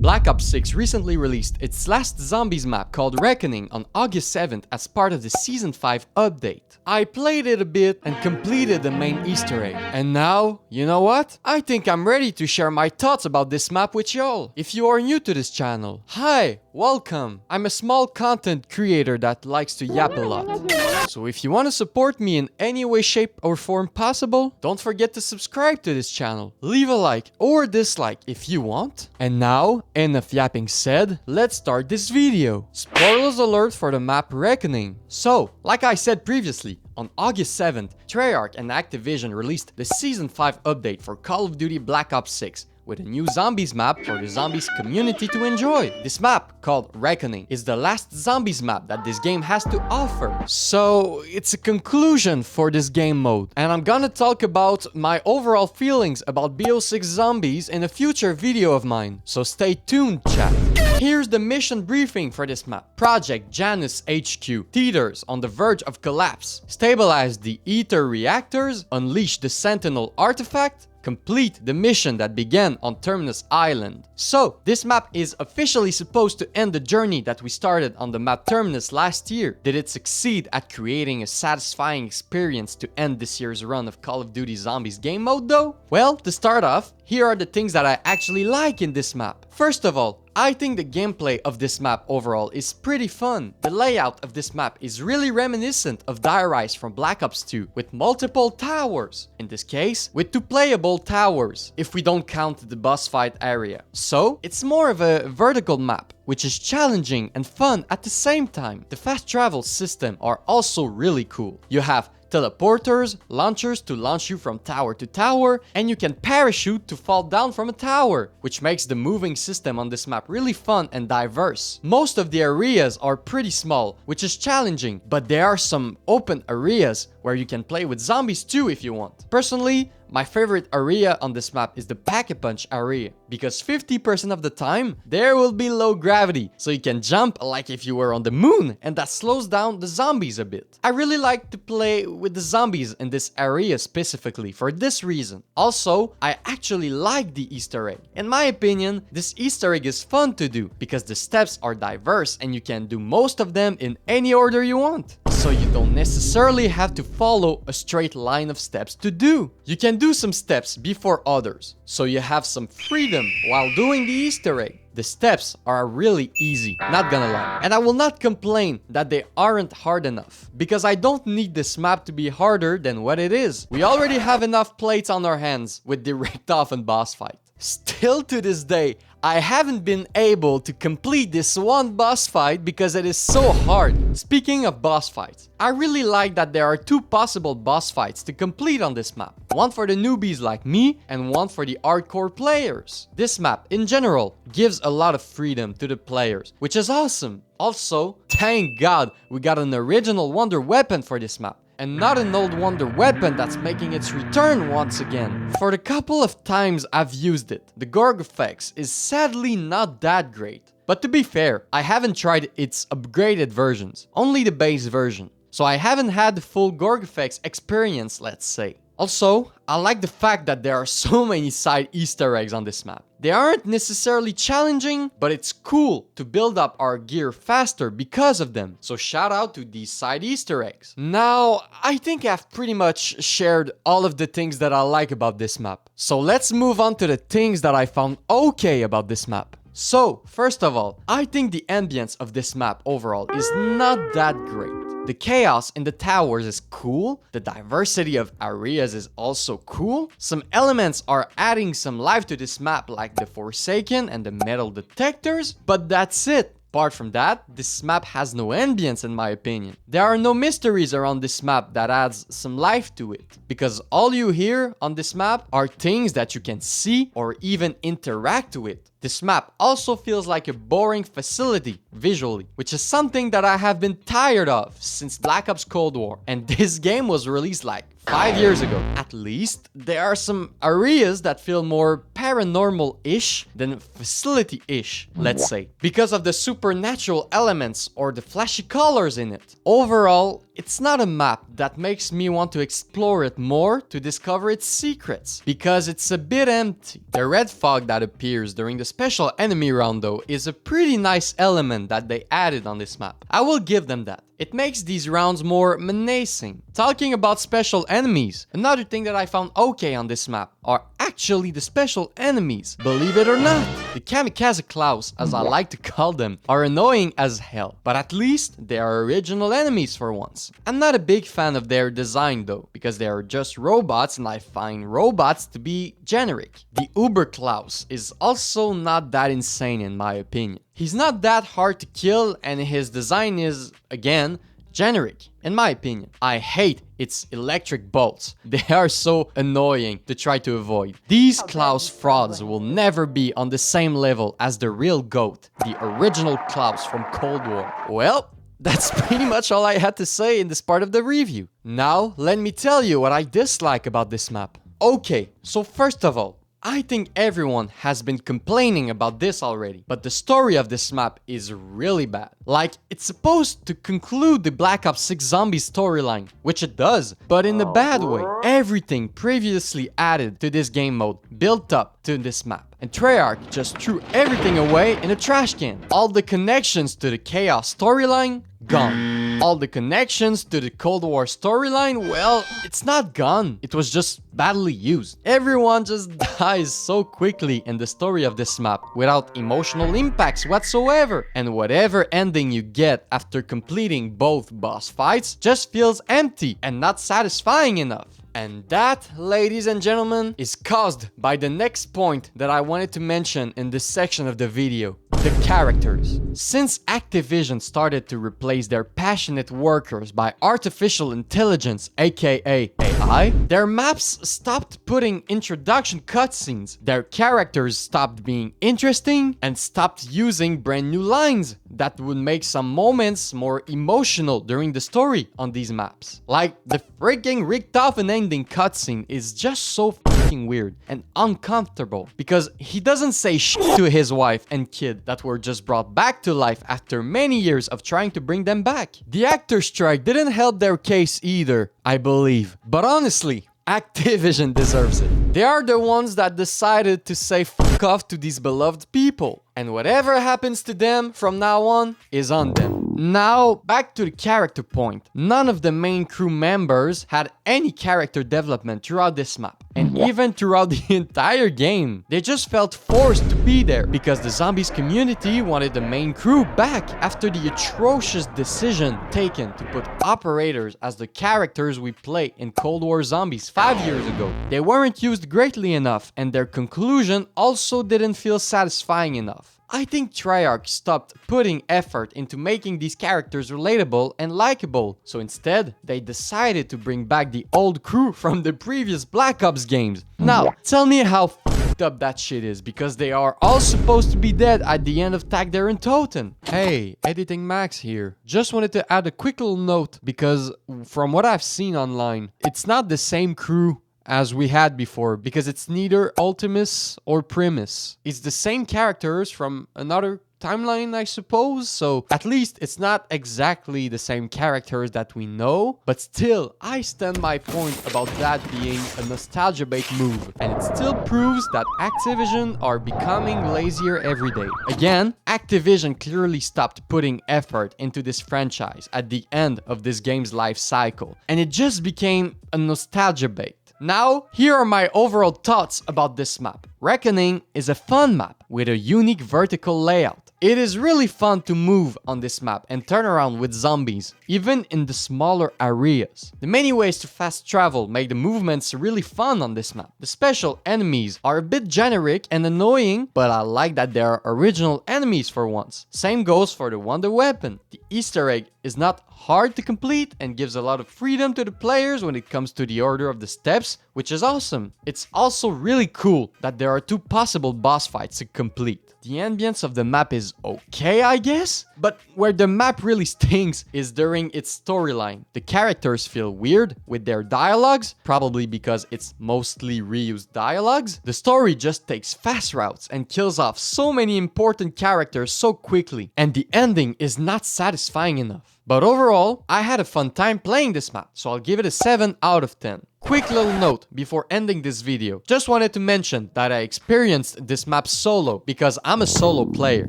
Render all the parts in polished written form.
Black Ops 6 recently released its last zombies map called Reckoning on August 7th as part of the Season 5 update. I played it a bit and completed the main Easter egg. And now, you know what? I think I'm ready to share my thoughts about this map with y'all. If you are new to this channel, hi, welcome. I'm a small content creator that likes to yap a lot. So if you want to support me in any way, shape or form possible, don't forget to subscribe to this channel. Leave a like or dislike if you want. And now, enough yapping said, let's start this video. Spoilers alert for the map Reckoning. So, like I said previously, on August 7th, Treyarch and Activision released the Season 5 update for Call of Duty Black Ops 6 with a new zombies map for the zombies community to enjoy. This map, called Reckoning, is the last zombies map that this game has to offer. So, it's a conclusion for this game mode. And I'm gonna talk about my overall feelings about BO6 zombies in a future video of mine. So stay tuned, chat. Here's the mission briefing for this map. Project Janus HQ. Theaters on the verge of collapse. Stabilize the Ether reactors. Unleash the Sentinel artifact. Complete the mission that began on Terminus Island. So, this map is officially supposed to end the journey that we started on the map Terminus last year. Did it succeed at creating a satisfying experience to end this year's run of Call of Duty Zombies game mode though? Well, to start off, here are the things that I actually like in this map. First of all, I think the gameplay of this map overall is pretty fun. The layout of this map is really reminiscent of Die Rise from Black Ops 2 with multiple towers. In this case, with 2 playable towers, if we don't count the boss fight area. So, it's more of a vertical map, which is challenging and fun at the same time. The fast travel system are also really cool. You have teleporters, launchers to launch you from tower to tower, and you can parachute to fall down from a tower, which makes the moving system on this map really fun and diverse. Most of the areas are pretty small, which is challenging, but there are some open areas where you can play with zombies too if you want. Personally, my favorite area on this map is the Pack-a-Punch area, because 50% of the time, there will be low gravity, so you can jump like if you were on the moon, and that slows down the zombies a bit. I really like to play with the zombies in this area specifically for this reason. Also, I actually like the Easter egg. In my opinion, this Easter egg is fun to do, because the steps are diverse and you can do most of them in any order you want. So you don't necessarily have to follow a straight line of steps to do. You can do some steps before others, so you have some freedom while doing the Easter egg. The steps are really easy, not gonna lie. And I will not complain that they aren't hard enough, because I don't need this map to be harder than what it is. We already have enough plates on our hands with the Richtofen boss fight. Still to this day, I haven't been able to complete this one boss fight because it is so hard. Speaking of boss fights, I really like that there are 2 possible boss fights to complete on this map. One for the newbies like me and one for the hardcore players. This map, in general, gives a lot of freedom to the players, which is awesome. Also, thank God we got an original wonder weapon for this map, and not an old wonder weapon that's making its return once again. For the couple of times I've used it, the Gorg effects is sadly not that great. But to be fair, I haven't tried its upgraded versions, only the base version. So I haven't had the full Gorg effects experience, let's say. Also, I like the fact that there are so many side Easter eggs on this map. They aren't necessarily challenging, but it's cool to build up our gear faster because of them. So shout out to these side Easter eggs. Now, I think I've pretty much shared all of the things that I like about this map. So let's move on to the things that I found okay about this map. So, first of all, I think the ambience of this map overall is not that great. The chaos in the towers is cool, the diversity of areas is also cool. Some elements are adding some life to this map like the Forsaken and the metal detectors, but that's it. Apart from that, this map has no ambience in my opinion. There are no mysteries around this map that adds some life to it, because all you hear on this map are things that you can see or even interact with. This map also feels like a boring facility visually, which is something that I have been tired of since Black Ops Cold War, and this game was released like 5 years ago. At least, there are some areas that feel more paranormal-ish than facility-ish, let's say, because of the supernatural elements or the flashy colors in it. Overall, it's not a map that makes me want to explore it more to discover its secrets, because it's a bit empty. The red fog that appears during the special enemy round though is a pretty nice element that they added on this map. I will give them that. It makes these rounds more menacing. Talking about special enemies, another thing that I found okay on this map are actually the special enemies. Believe it or not, the kamikaze clouds, as I like to call them, are annoying as hell, but at least they are original enemies for once. I'm not a big fan of their design though, because they are just robots and I find robots to be generic. The Uber Klaus is also not that insane in my opinion. He's not that hard to kill and his design is, again, generic, in my opinion. I hate its electric bolts. They are so annoying to try to avoid. These Klaus frauds will never be on the same level as the real GOAT, the original Klaus from Cold War. Well, that's pretty much all I had to say in this part of the review. Now, let me tell you what I dislike about this map. Okay, so first of all, I think everyone has been complaining about this already, but the story of this map is really bad. Like, it's supposed to conclude the Black Ops 6 Zombies storyline, which it does, but in a bad way. Everything previously added to this game mode built up to this map, and Treyarch just threw everything away in a trash can. All the connections to the Chaos storyline, gone. All the connections to the Cold War storyline, well, it's not gone. It was just badly used. Everyone just dies so quickly in the story of this map without emotional impacts whatsoever. And whatever ending you get after completing both boss fights just feels empty and not satisfying enough. And that, ladies and gentlemen, is caused by the next point that I wanted to mention in this section of the video. The characters. Since Activision started to replace their passionate workers by artificial intelligence, aka AI, their maps stopped putting introduction cutscenes, their characters stopped being interesting, and stopped using brand new lines that would make some moments more emotional during the story on these maps. Like, the freaking Richtofen ending cutscene is just so fucking weird and uncomfortable because he doesn't say shit to his wife and kid that were just brought back to life after many years of trying to bring them back. The actor strike didn't help their case either, I believe. But honestly, Activision deserves it. They are the ones that decided to say fuck off to these beloved people. And whatever happens to them from now on is on them. Now, back to the character point. None of the main crew members had any character development throughout this map. And even throughout the entire game. They just felt forced to be there because the zombies community wanted the main crew back after the atrocious decision taken to put operators as the characters we play in Cold War Zombies 5 years ago. They weren't used greatly enough and their conclusion also didn't feel satisfying enough. I think Treyarch stopped putting effort into making these characters relatable and likable, so instead, they decided to bring back the old crew from the previous Black Ops games. Now, tell me how f***ed up that shit is, because they are all supposed to be dead at the end of Tag Der and Toten. Hey, Editing Max here. Just wanted to add a quick little note, because from what I've seen online, it's not the same crew as we had before, because it's neither Ultimus or Primis. It's the same characters from another timeline, I suppose, so at least it's not exactly the same characters that we know, but still, I stand my point about that being a nostalgia bait move, and it still proves that Activision are becoming lazier every day. Again, Activision clearly stopped putting effort into this franchise at the end of this game's life cycle, and it just became a nostalgia bait. Now, here are my overall thoughts about this map. Reckoning is a fun map with a unique vertical layout. It is really fun to move on this map and turn around with zombies, even in the smaller areas. The many ways to fast travel make the movements really fun on this map. The special enemies are a bit generic and annoying, but I like that they are original enemies for once. Same goes for the Wonder Weapon. The Easter egg is not hard to complete and gives a lot of freedom to the players when it comes to the order of the steps, which is awesome. It's also really cool that there are 2 possible boss fights to complete. The ambience of the map is okay, I guess? But where the map really stinks is during its storyline. The characters feel weird with their dialogues, probably because it's mostly reused dialogues. The story just takes fast routes and kills off so many important characters so quickly, and the ending is not satisfying enough. But overall, I had a fun time playing this map, so I'll give it a 7 out of 10. Quick little note before ending this video. Just wanted to mention that I experienced this map solo because I'm a solo player.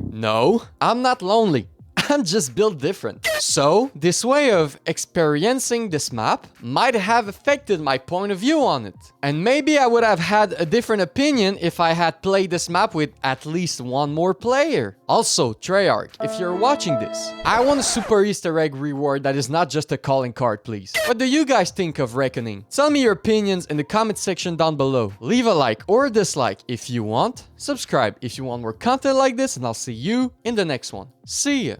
No, I'm not lonely. I'm just built different. So, this way of experiencing this map might have affected my point of view on it. And maybe I would have had a different opinion if I had played this map with at least one more player. Also, Treyarch, if you're watching this, I want a super Easter egg reward that is not just a calling card, please. What do you guys think of Reckoning? Tell me your opinions in the comment section down below. Leave a like or a dislike if you want. Subscribe if you want more content like this, and I'll see you in the next one. See ya!